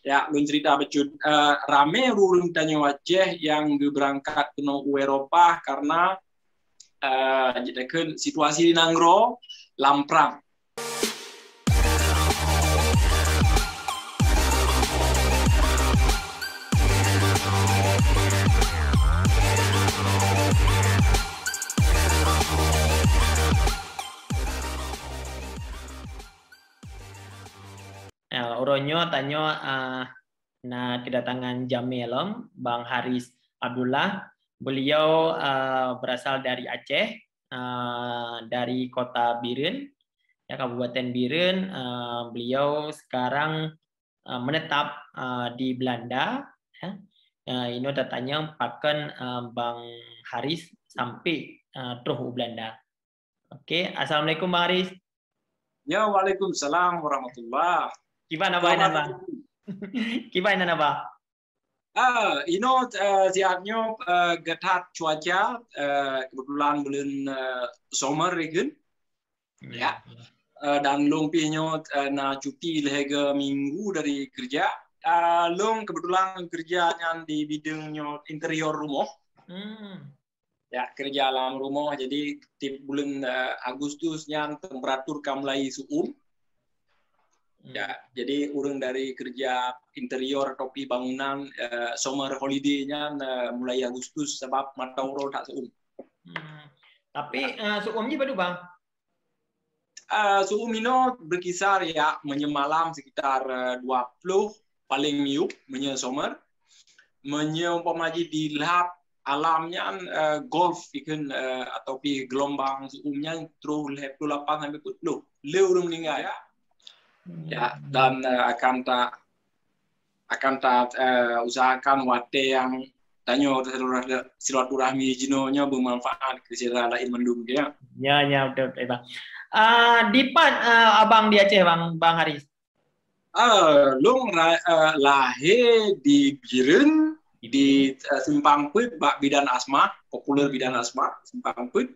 Ya, belum cerita becut. Rame urung tanya wajah yang berangkat ke Eropa karena jadi kan situasi di Nanggro lamprang. Oronyo tanyo kedatangan Jamilom, Bang Haris Abdullah. Beliau berasal dari Aceh, dari kota Biren, ya, Kabupaten Biren. Beliau sekarang menetap di Belanda. Ya. Ini datanya pakan Bang Haris sampai terus Belanda. Oke, assalamualaikum Bang Haris. Ya, waalaikumsalam warahmatullah. Gimana Bang? Gimana Bang? Siapnya getat cuaca kebetulan bulan summer kan. Ya. Dan lumpihnya na cuti lehega minggu dari kerja. Long kebetulan kerjanya di bidangnya interior rumah. Ya, kerja alam rumah. Jadi di bulan Agustusnya temperatur mulai suhu. Ya, jadi urang dari kerja interior topi bangunan summer holiday-nya mulai Agustus sebab matauro tak suum. Tapi suumnya berapa Bang? Suhu mino berkisar ya menyemalam sekitar 20 paling miuk menye summer. Menye umpamaji di lap alamnya golf ikan atau pi gelombang suumnya terus 28 sampai 40. Leu urang meninggal ya. Ya, dan akan tak usahakan wate yang tanyo silaturahmi jinonya bermanfaat ke sira lain mendung dia. Ya betul Bang. Dipan abang di Aceh Bang Haris. Long lahir di Biren di Simpang Put bidan asma, populer bidan asma Simpang Put.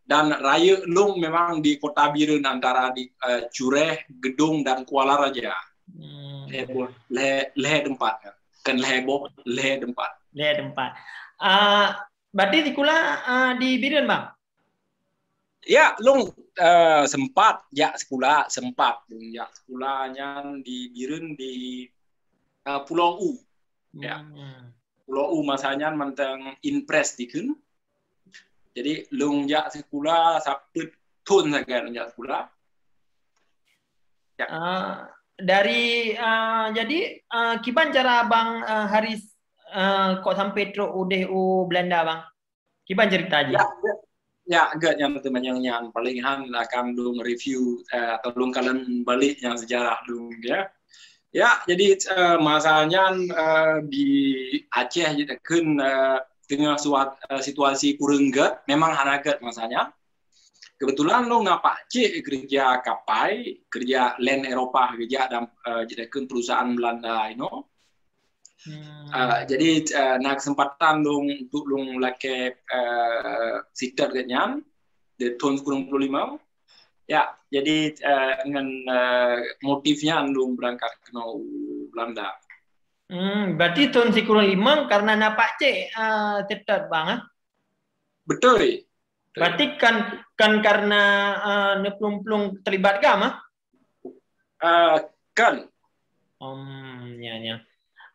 Dan raya long memang di kota Biren antara di Cureh, Gedung dan Kuala Raja. Leher tempat kan leher tempat. Berarti sekolah di Biren Bang? Ya, long sempat sekolahnya di Biren di Pulau U. Ya. Pulau U masanya mentang impres dikun. Jadi long jak sekolah saput tun saja jak sekolah. Ya. Jadi kiban cara Bang Haris kok sampai terus udah Belanda Bang? Kiban cerita aja. Ya, agak yang teman yang paling akan dong review atau dong kalian balik yang sejarah dong ya. Ya, jadi masanya di Aceh jadi kan tengah situasi kurang gat, memang hanagat masanya. Kebetulan lo ngapak cik kerja kapai, kerja land Eropa kerja dan jadi kan perusahaan Belanda, Jadi nak kesempatan dong untuk dong laki sitar kenyan di tahun 95. Ya, jadi dengan motifnya dong berangkat ke Belanda. Berarti tahun 95 karena napak cek tetap Bang. Betul. Berarti kan karena neplung-plung terlibat gama? Kan. Ya.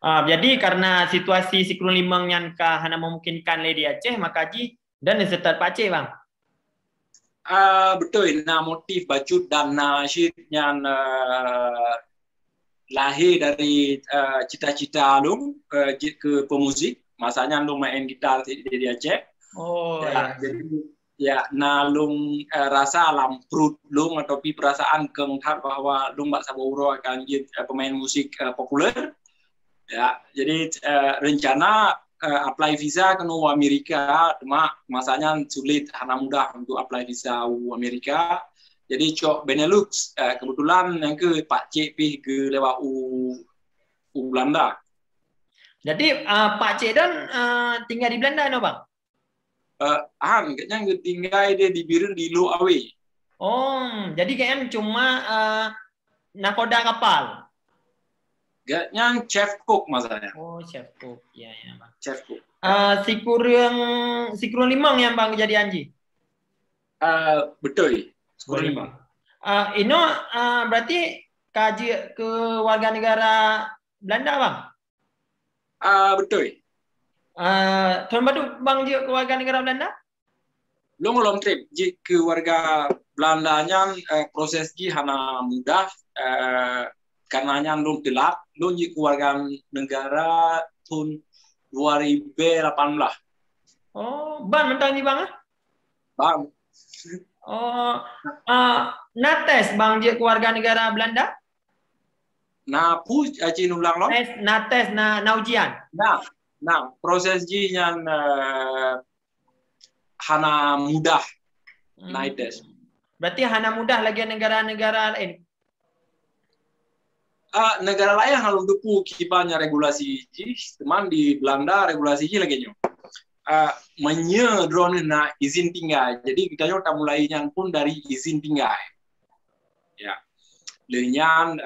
Jadi karena situasi siklon limang yang hana memungkinkan di Aceh maka dan setat Aceh Bang. Betul. Nah motif bacut dan nasyidnya lahir dari cita-cita lu ke pemusik. Masanya lu main gitar di Aceh. Ya. Jadi ya nalung rasa alam perut lung atau perasaan kengkar bahwa lung bak saburo akan jadi pemain musik populer. Ya, jadi rencana apply visa ke Amerika, cuma masanya sulit, karena mudah untuk apply visa Amerika. Jadi cok Benelux, kebetulan yang ke Pak Cik pi ke lewat Belanda. Jadi Pak Cik dan tinggal di Belanda, no Bang? Kayaknya tinggal dia di Biren di Lo Awe. Jadi kayaknya cuma nakoda kapal. Gatnya chef cook masanya. Oh, chef cook. Ya, ya, Bang. Chef cook. Si kurang limang yang Bang jadi Anji. Betul. Kurang limang. Ino berarti kaji ke warga negara Belanda, Bang? Betul. Tuan Badu Bang je ke warga negara Belanda? Long trip je ke warga Belandanya proses je hana mudah karenanya long telat long je ke warga negara tahun 2018. Oh, Bang mentang je Bang? Bang. Oh, nates Bang je ke warga negara Belanda? Na pu cin ulang lo? Nates na ujian. Nah, proses je yang hana mudah naik tes. Berarti hana mudah lagi negara-negara lain. Negara lain halus depu kibanya regulasi ji, teman di Belanda regulasi ji lagi nyo. Drone na izin tinggal. Jadi kita tak mulai yang pun dari izin tinggal. Ya. Lenyan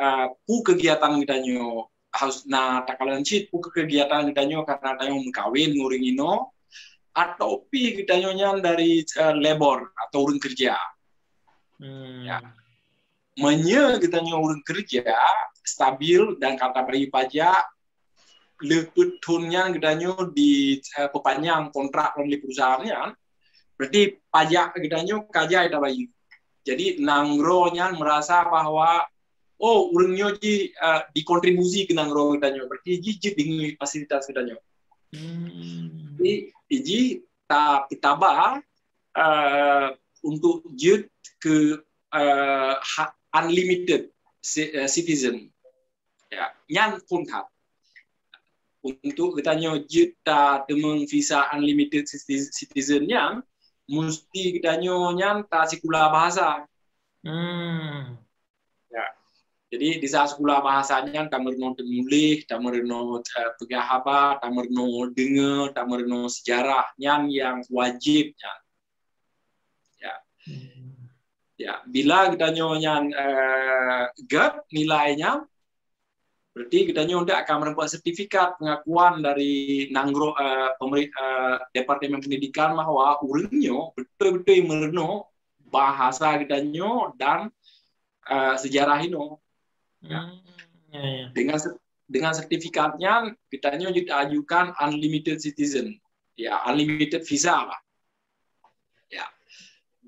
pu kegiatan kita nyo harus na takalan cit pu kegiatan kita nyo karena kita mengkawin nguring ino atau pi kita nyonya dari labor atau urang kerja. Ya. Kita nyonya urang kerja stabil dan kata bagi pajak lebih tunnya kita nyonya di pepanjang kontrak oleh perusahaannya. Berarti pajak kita nyonya kaja kita bagi. Jadi nangronya merasa bahwa urang nyonya dikontribusi ke nangro kita nyonya. Berarti jijik dengan fasilitas kita nyonya. Jadi iji tambah untuk jut ke unlimited citizen ya yang pun tak untuk kita jut demeng visa unlimited citizen yang mesti kita nyonya tak sekolah bahasa ya. Jadi di saat sekolah bahasanya tak mereno temulih, tak mereno pegahaba, tak mereno dengar, tak mereno sejarahnya yang wajibnya. Ya. Ya, bila kita nyonya gap nilainya, berarti kita nyonya akan membuat sertifikat pengakuan dari nangro Departemen Pendidikan bahwa urangnya betul-betul mereno bahasa kita nyonya dan sejarah ino. Ya. Dengan sertifikatnya kita juga ajukan unlimited citizen, ya unlimited visa lah. Ya,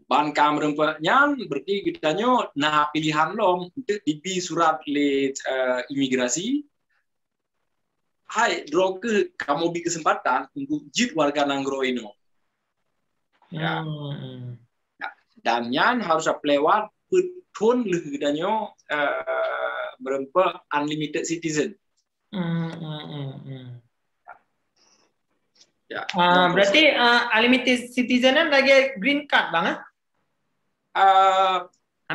ban kamerempatnya berarti kita nah pilihan lo untuk dibi surat le imigrasi. Hai, droge kamu bi kesempatan untuk jit warga nanggro ino. Ya. Dan yang harus lewat pun kita berempat unlimited citizen. Ya, berarti unlimited citizen lagi green card Bang?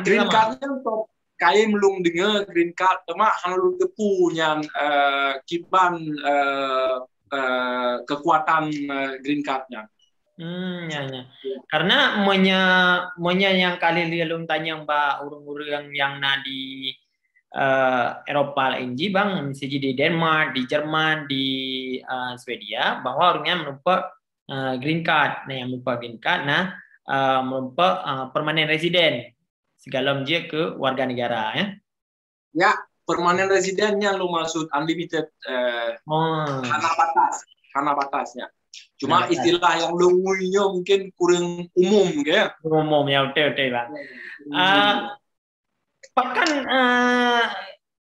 Green cardnya untuk kaya melung dengar green card, cuma harus kepunya kiban kekuatan green cardnya. Ya. Karena monya yang kali lialung tanya Mbak urang-urang yang di Eropa lain Bang, misalnya di Denmark, di Jerman, di Swedia, bahwa orangnya menumpuk green card. Nah, yang menumpuk green card, menumpuk permanent resident. Segala dia ke warga negara, ya. Ya, permanent residentnya lo maksud unlimited, hana batasnya. Cuma istilah yang lo mungkin kurang umum, ya. Umum, ya, betul Bang. Bahkan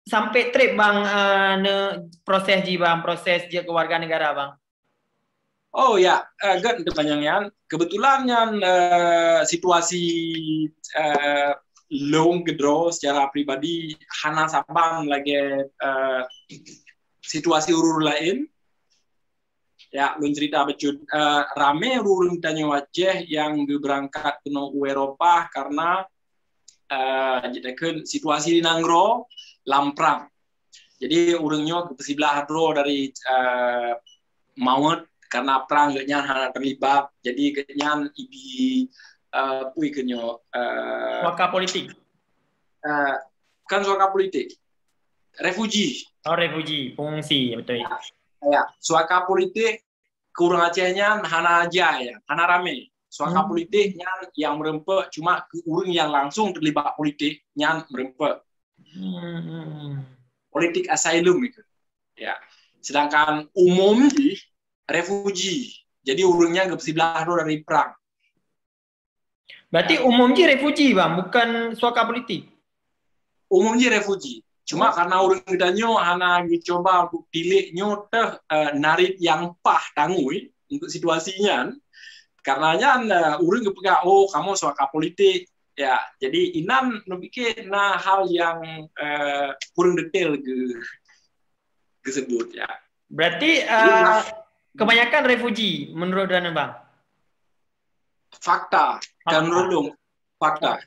sampai trip Bang proses dia ke warga negara Bang. Oh ya, kan pertanyaannya kebetulan yang situasi long gedro secara pribadi hana sabang lagi situasi urur lain. Ya, belum cerita becut rame urur tanya wajah yang berangkat ke Eropa karena jadi kan situasi di Nanggro lamprang. Jadi urangnya ke sebelah hadro dari maut karena perang gaknya hana terlibat. Jadi gaknya ibi pui kenyo suaka politik. Kan suaka politik. Refugee. Oh, refugee, pengungsi, betul. Ya, suaka politik kurang Acehnya hana aja ya, hana rame. Suaka politiknya yang merempek cuma ke orang yang langsung terlibat politiknya merempek. Politik asylum itu. Ya. Sedangkan umum di refugee. Jadi orangnya nggak sebelah dari perang. Berarti umumnya refugee, Bang, bukan suaka politik. Umumnya refugee. Cuma karena orang gedanya hana dicoba untuk pilihnya narik yang pah tangui untuk situasinya. Karenanya orang kepegang kamu suaka politik ya. Jadi inan lebih hal yang kurang detail disebut ya. Berarti kebanyakan refugee menurut Dana, Bang. Fakta. Dan menurut fakta.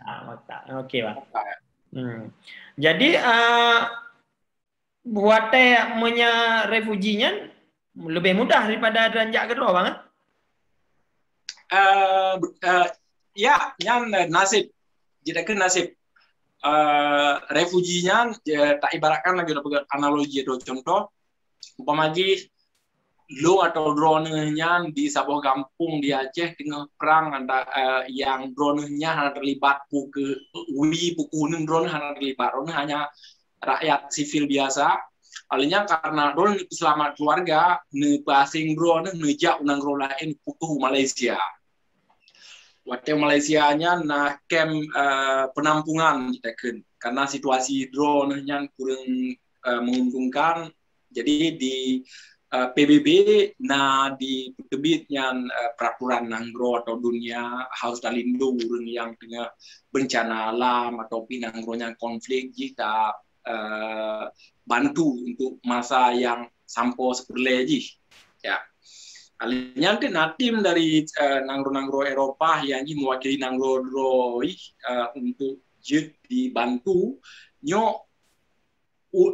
Oke, Bang. Jadi buat punya refuginya lebih mudah daripada ranjak kedua, Bang. Ya, yang nasib. Jadi kan nasib refuginya tak ibaratkan lagi dapat analogi atau contoh umpamanya lo atau drone-nya di sebuah kampung di Aceh tengah perang yang drone-nya terlibat buku drone terlibat drone hanya rakyat sivil biasa. Alinya karena drone selamat keluarga pasing drone ngejak unang drone lain putu Malaysia. Waktu Malaysianya camp penampungan karena situasi drone-nya kurang menguntungkan. Jadi di PBB di terbitnya peraturan nanggro atau dunia harus dalindung urang yang dengan bencana alam atau pinanggronya konflik jika bantu untuk masa yang sampo seperti ya. Alinya tim dari nanggro-nanggro Eropa yang mewakili nanggro untuk dibantu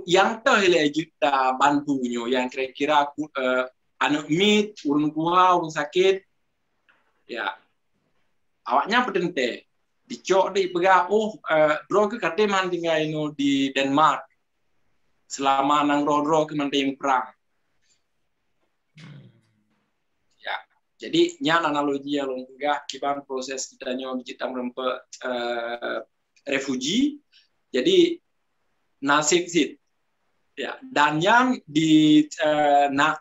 yang terhilai kita bantunya yang kira-kira anak mit, urun tua, urun sakit, ya awaknya pedente, dicok di pegah, bro ke katanya tinggal ino di Denmark selama nang rodro ke yang perang, ya jadi nyan analogi yang enggak kiban proses kita merempet refugee, jadi nasib sih ya, dan yang di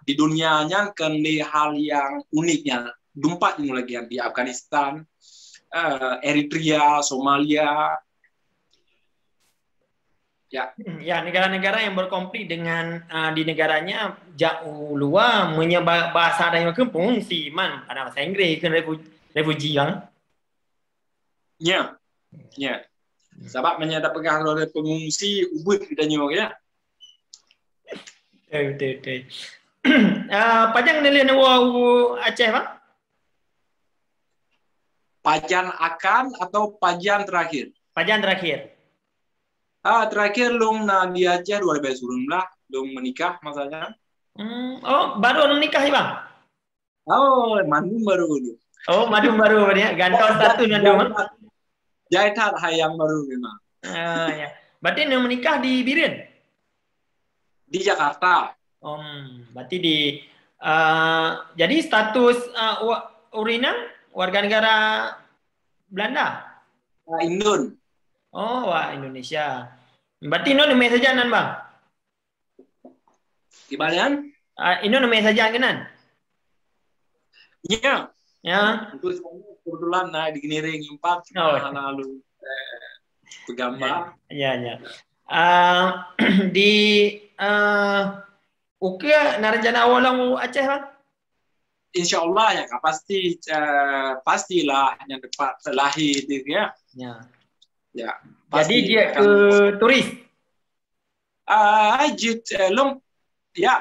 dunianya kan di hal yang uniknya dumpat lagi yang di Afghanistan, Eritrea, Somalia ya negara-negara yang berkonflik dengan di negaranya jauh luar menyebab bahasa dan kempung si man ada bahasa Inggris kan refugee yang ya sebab menyadap pegang oleh pengungsi ubud kita ya. Betul. Pajang nilai Aceh, Bang? Pajan akan atau pajan terakhir? Pajan terakhir. Terakhir long di Aceh 2010 lah, long menikah masanya. Baru menikah ya, Bang? Mandum baru dulu. Mandum baru ya, gantong satu mandum. Jaitat hayang baru memang. Ya. Berarti menikah di Biren? Di Jakarta. Berarti jadi status Urina warga negara Belanda? Indon. Indonesia. Berarti Indo namanya saja nan, Bang? Gimana? Indo namanya saja kan? Iya. Ya. Untuk kebetulan di Giniring 4 lalu pegambar. Iya. Di naranjana awalang Aceh, Bang? Insya Allah ya, pastilah yang dapat lahir itu ya. Ya. Jadi dia ke turis.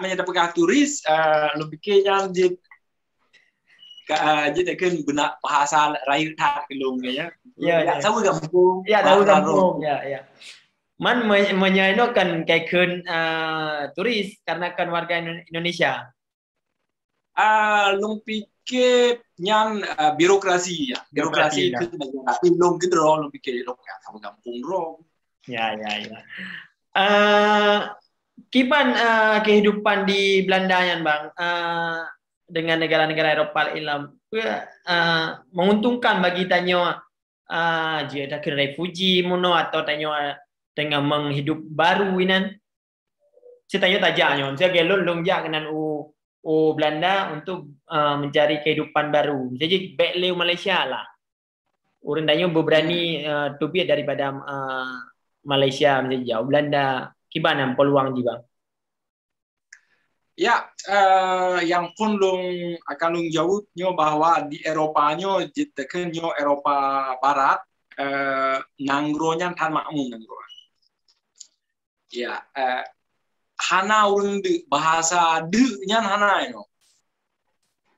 Menyedapkan turis lebih ke yang jadi kan benak bahasa rakyat tak kelong ya. Ya. Tahu kampung. Ya, tahu kampung. Ya. Man menyainokan kaikun turis karena kan warga Indonesia. Long pikir yang birokrasi ya. Birokrasi itu tapi long gitu long pikir long ya tahu kampung long. Ya. Kiban kehidupan di Belanda yan bang dengan negara-negara Eropa lain menguntungkan bagi tanyo jika ada refugee mono atau tanyo tengah menghidup baru inan. Saya tanya saya gelon longjak dengan Belanda untuk mencari kehidupan baru. Jadi baik Malaysia lah. Orang tanyo berani tubi daripada Malaysia menjadi jauh. Belanda gimana peluang juga? Ya, yang pun akan jawabnya bahwa di Eropanya, jitekannya Eropa Barat, nanggronya tan makmum nanggro. Ya, hana orang bahasa nya hana ino.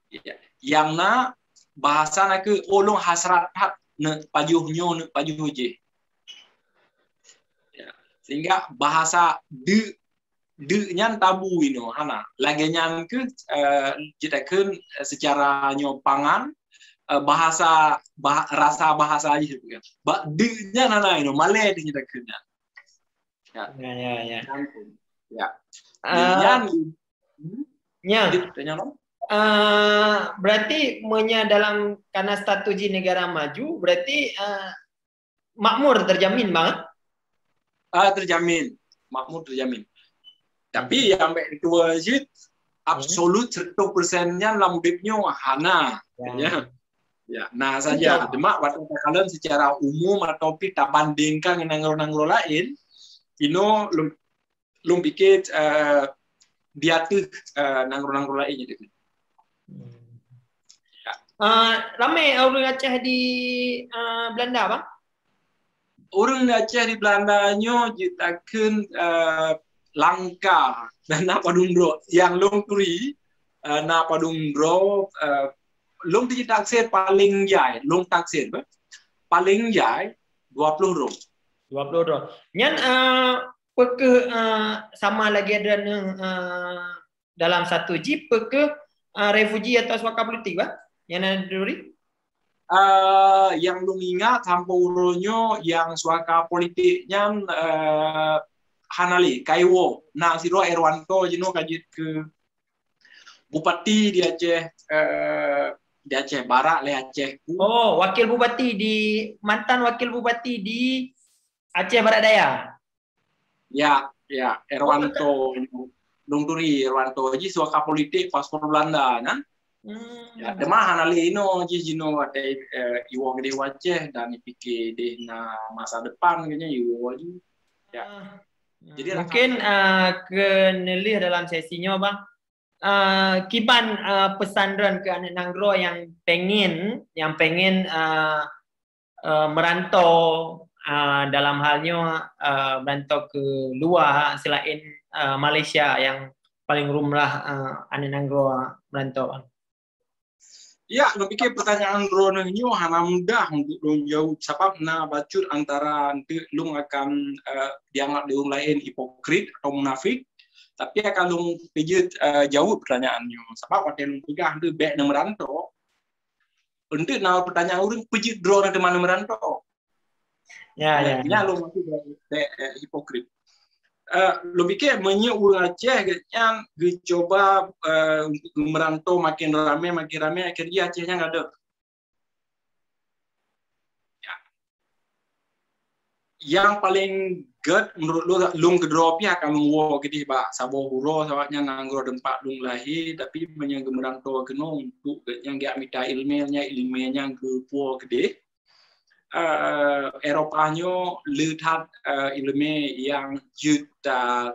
Ya, yang na bahasa na ke olong hasrat hat ne pajuhnyo ne pajuh je. Ya, sehingga bahasa nya tabu ino hana. Lagi nyan ke kita kan secara nyopangan bahasa rasa bahasa aja gitu kan. Nya hana ino Malay kita kan. Ya. Ya. Berarti dalam karena strategi negara maju berarti makmur terjamin banget? Terjamin, makmur terjamin. Tapi yang baik itu wajib absolut 100%-nya lambibnya hana. Ya, nah saja. Demak waktu kalian secara umum atau kita bandingkan dengan nangro-nangro lain, ino lum pikir dia tuh nangro-nangro lainnya gitu. Ramai orang Aceh di Belanda, bang? Orang Aceh di Belandanya jitakan langka dan napadundro yang long turi napadundro long taksir paling jai long taksir paling jai 20 rom. Nyan sama lagi ada dalam satu jeep refugee atau suaka politik bang? Yang ada duri? Yang lu ingat sampurnya yang suaka politiknya Hanali, Kaiwo, nah siro Erwanto jino kajit ke Bupati di Aceh Barat le Aceh. Oh, wakil bupati mantan wakil bupati di Aceh Barat Daya. Ya, Erwanto, Dungturi Erwanto, ji suaka politik paspor Belanda, kan? Ya, demah Hanali ino jino ada iwang di Aceh dan dipikir di masa depan kayaknya iwo ji. Ya. Jadi mungkin kenelih dalam sesinya bang, kiban pesantren ke anak nangro yang pengen merantau dalam halnya merantau ke luar selain Malaysia yang paling rumrah anak nangro merantau bang. Ya, lo pikir pertanyaan Ronenyo hana mudah untuk lo jawab. Sebab bacur antara nanti lo akan dianggap di orang lain hipokrit atau munafik, tapi akan lo pijit jawab pertanyaannya. Sebab waktu lo pegang tu baik nak merantau, untuk pertanyaan orang pijit draw nanti mana merantau. Ya. Lo masih hipokrit. Lo pikir orang Aceh yang coba untuk merantau makin ramai akhirnya Acehnya nggak ada. Ya. Yang paling good menurut lo kedropi akan lo gede pak Sabah Huro sawatnya nanggro dempak lung lahir tapi menyang merantau keno untuk yang gak minta ilmiahnya ke pulau gede. Eropanya lihat ilmu yang juta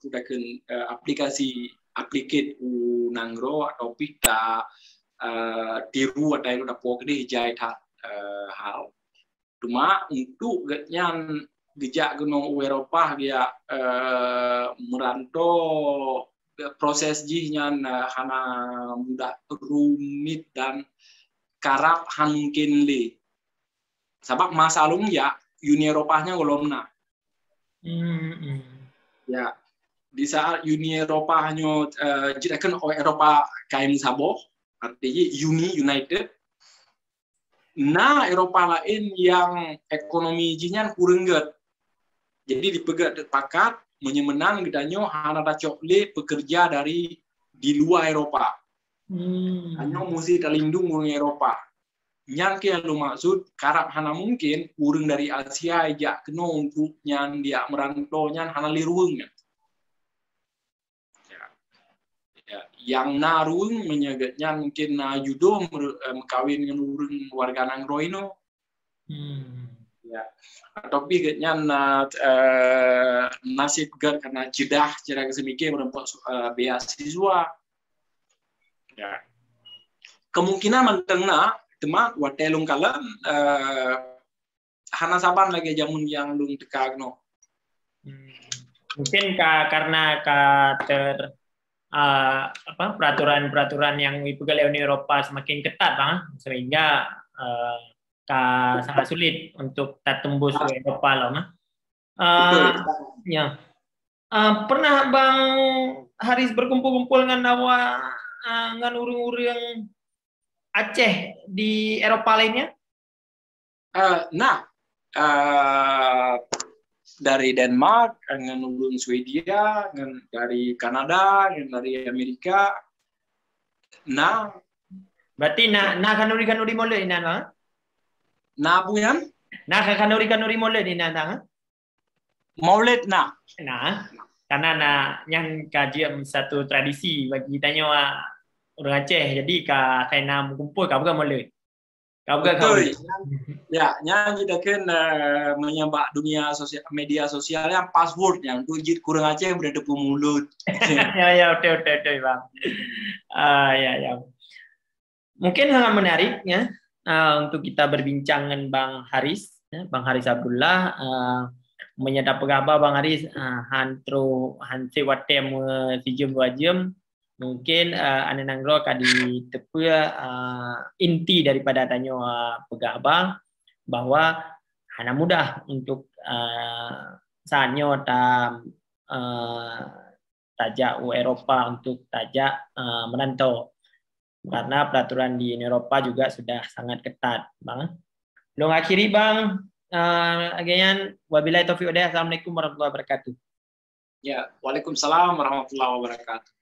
pudakan aplikasi nangro atau pita tiru atau yang udah pokok di jahit hal. Cuma untuk yang dijak gunung Eropa dia merantau proses jihnya hana mudah rumit dan karap hankin li. Sebab masalung ya Uni Eropanya golomna. Ya, di saat Uni Eropanya jadikan Eropa kain sabo, artinya United. Nah, Eropa lain yang ekonomi jinya kurang get. Jadi dipegat pakat menyemenang gedanyo hana da cokle pekerja dari di luar Eropa. Hanya mesti terlindung urang Eropa. Yang ke lu maksud karap hana mungkin urang dari Asia aja kena untuk nyan dia merantau nyan hana liruung. Yang narung menyegatnya mungkin judo mengkawin dengan urang warga Nangroino. Ya. Atau bigetnya nasib gar karena jedah kesemike merempat beasiswa. Ya. Kemungkinan mantengna teman watelung kalam hana saban lagi jamun yang lung tekagno. Mungkin karena peraturan-peraturan yang dipegang oleh Uni Eropa semakin ketat, Bang, sehingga sangat sulit untuk tak tembus ke Eropa lah, ya. Pernah Bang Haris berkumpul-kumpul dengan dengan urang-urang Aceh di Eropa lainnya? Dari Denmark, dengan urang Swedia, dari Kanada, dari Amerika. Berarti kanuri mole ini Bang? Buyan? Kanuri mole ini Bang? Maulid karena yang kajian satu tradisi bagi tanya orang Aceh, jadi kena kumpul kau bukan mole. Betul. Ya, nyanyi dekan menyembah dunia sosial media sosialnya password yang tujit kurang Aceh berada di mulut. ya, betul Bang. Ya. Mungkin sangat menarik ya untuk kita berbincang dengan Bang Haris, Bang Haris Abdullah. Menyadap pegaba Bang Haris hantre watem sejam 2 jam. Mungkin ane nanggro kadi tepu inti daripada tanya pegaba bahwa hana mudah untuk sanyo tajak Eropa untuk tajak merantau karena peraturan di Eropa juga sudah sangat ketat, Bang. Belum akhiri Bang, agenyan wabillahi taufiq wal assalamualaikum warahmatullahi wabarakatuh. Ya, waalaikumsalam warahmatullahi wabarakatuh.